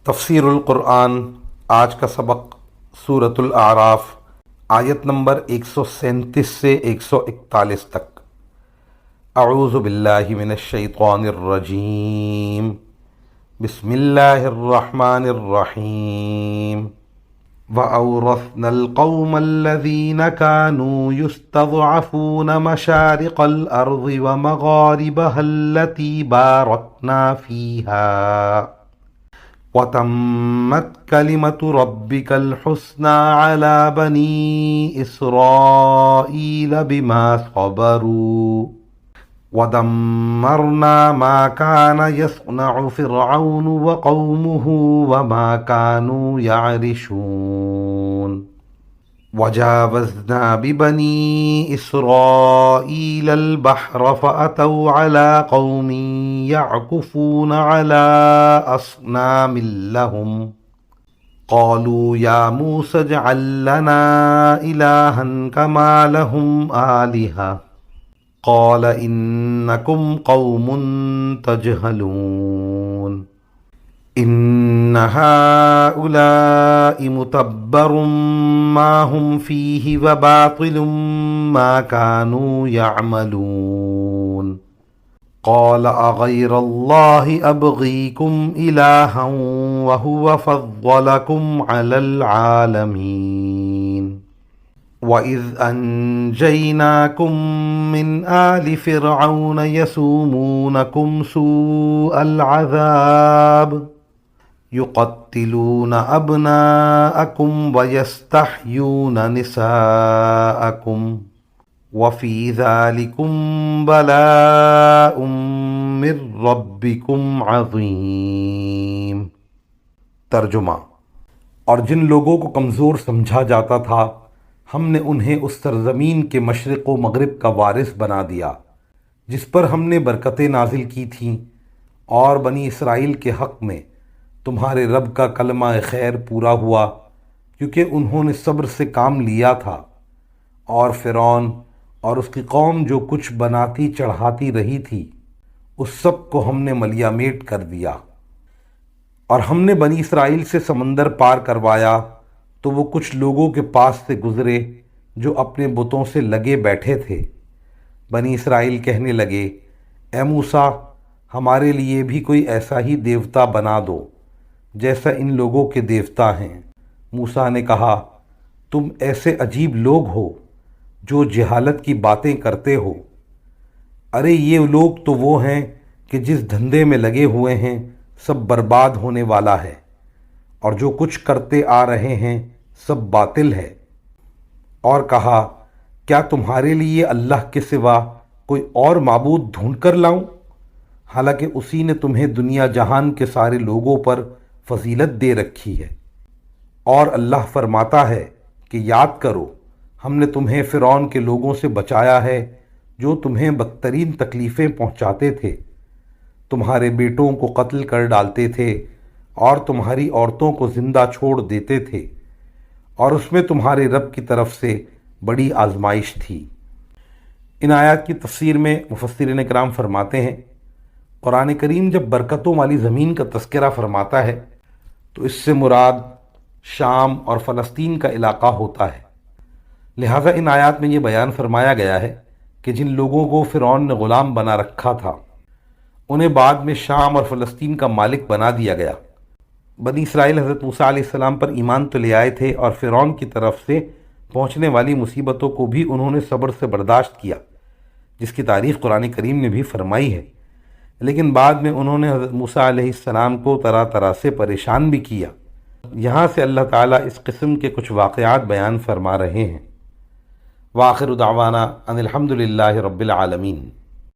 تفسیر القرآن آج کا سبق سورۃ الاعراف آیت نمبر 137 سے 141 تک۔ اعوذ باللہ من الشیطان الرجیم، بسم اللہ الرحمن الرحیم۔ وَأَوْرَثْنَا الْقَوْمَ الَّذِينَ كَانُوا يُسْتَضْعَفُونَ مَشَارِقَ الْأَرْضِ وَمَغَارِبَهَا الَّتِي بَارَكْنَا فِيهَا وَتَمَّتْ كَلِمَةُ رَبِّكَ الْحُسْنَى عَلَى بَنِي إِسْرَائِيلَ بِمَا صَبَرُوا وَدَمَّرْنَا مَا كَانَ يَصْنَعُ فِرْعَوْنُ وَقَوْمُهُ وَمَا كَانُوا يَعْرِشُونَ وَجَاوَزْنَا بِبَنِي إِسْرَائِيلَ الْبَحْرَ فَأَتَوْا عَلَى قَوْمٍ يَعْكُفُونَ عَلَى أَصْنَامٍ لَهُمْ قَالُوا يَا مُوسَى اجْعَل لَّنَا إِلَٰهًا كَمَا لَهُمْ آلِهَةٌ قَالَ إِنَّكُمْ قَوْمٌ تَجْهَلُونَ إِنَّ هَٰؤُلَاءِ مُتَبَّرٌ مَّا هُمْ فِيهِ وَبَاطِلٌ مَّا كَانُوا يَعْمَلُونَ قَالَ أَغَيْرَ اللَّهِ أَبْغِيكُمْ إِلَٰهًا وَهُوَ فَضَّلَكُمْ عَلَى الْعَالَمِينَ وَإِذْ أَنجَيْنَاكُم مِّنْ آلِ فِرْعَوْنَ يَسُومُونَكُمْ سُوءَ الْعَذَابِ يُقَتِّلُونَ أَبْنَاءَكُمْ وَيَسْتَحْيُونَ نِسَاءَكُمْ وَفِي ذَلِكُمْ بَلَاءٌ مِّن رَّبِّكُمْ عَظِيمٌ۔ ترجمہ: اور جن لوگوں کو کمزور سمجھا جاتا تھا ہم نے انہیں اس سرزمین کے مشرق و مغرب کا وارث بنا دیا جس پر ہم نے برکتیں نازل کی تھیں، اور بنی اسرائیل کے حق میں تمہارے رب کا کلمہ خیر پورا ہوا کیونکہ انہوں نے صبر سے کام لیا تھا، اور فرعون اور اس کی قوم جو کچھ بناتی چڑھاتی رہی تھی اس سب کو ہم نے ملیا میٹ کر دیا۔ اور ہم نے بنی اسرائیل سے سمندر پار کروایا تو وہ کچھ لوگوں کے پاس سے گزرے جو اپنے بتوں سے لگے بیٹھے تھے۔ بنی اسرائیل کہنے لگے، اے موسیٰ، ہمارے لیے بھی کوئی ایسا ہی دیوتا بنا دو جیسا ان لوگوں کے دیوتا ہیں۔ موسیٰ نے کہا، تم ایسے عجیب لوگ ہو جو جہالت کی باتیں کرتے ہو۔ ارے یہ لوگ تو وہ ہیں کہ جس دھندے میں لگے ہوئے ہیں سب برباد ہونے والا ہے، اور جو کچھ کرتے آ رہے ہیں سب باطل ہے۔ اور کہا، کیا تمہارے لیے اللہ کے سوا کوئی اور معبود ڈھونڈ کر لاؤں، حالانکہ اسی نے تمہیں دنیا جہان کے سارے لوگوں پر فضیلت دے رکھی ہے۔ اور اللہ فرماتا ہے کہ یاد کرو، ہم نے تمہیں فرعون کے لوگوں سے بچایا ہے جو تمہیں بدترین تکلیفیں پہنچاتے تھے، تمہارے بیٹوں کو قتل کر ڈالتے تھے اور تمہاری عورتوں کو زندہ چھوڑ دیتے تھے، اور اس میں تمہارے رب کی طرف سے بڑی آزمائش تھی۔ ان آیات کی تفسیر میں مفسرین کرام فرماتے ہیں، قرآن کریم جب برکتوں والی زمین کا تذکرہ فرماتا ہے تو اس سے مراد شام اور فلسطین کا علاقہ ہوتا ہے۔ لہٰذا ان آیات میں یہ بیان فرمایا گیا ہے کہ جن لوگوں کو فرعون نے غلام بنا رکھا تھا انہیں بعد میں شام اور فلسطین کا مالک بنا دیا گیا۔ بنی اسرائیل حضرت موسیٰ علیہ السلام پر ایمان تو لے آئے تھے، اور فرعون کی طرف سے پہنچنے والی مصیبتوں کو بھی انہوں نے صبر سے برداشت کیا، جس کی تعریف قرآن کریم نے بھی فرمائی ہے۔ لیکن بعد میں انہوں نے حضرت موسیٰ علیہ السلام کو طرح طرح سے پریشان بھی کیا۔ یہاں سے اللہ تعالیٰ اس قسم کے کچھ واقعات بیان فرما رہے ہیں۔ وآخر دعوانا ان الحمد للہ رب العالمین۔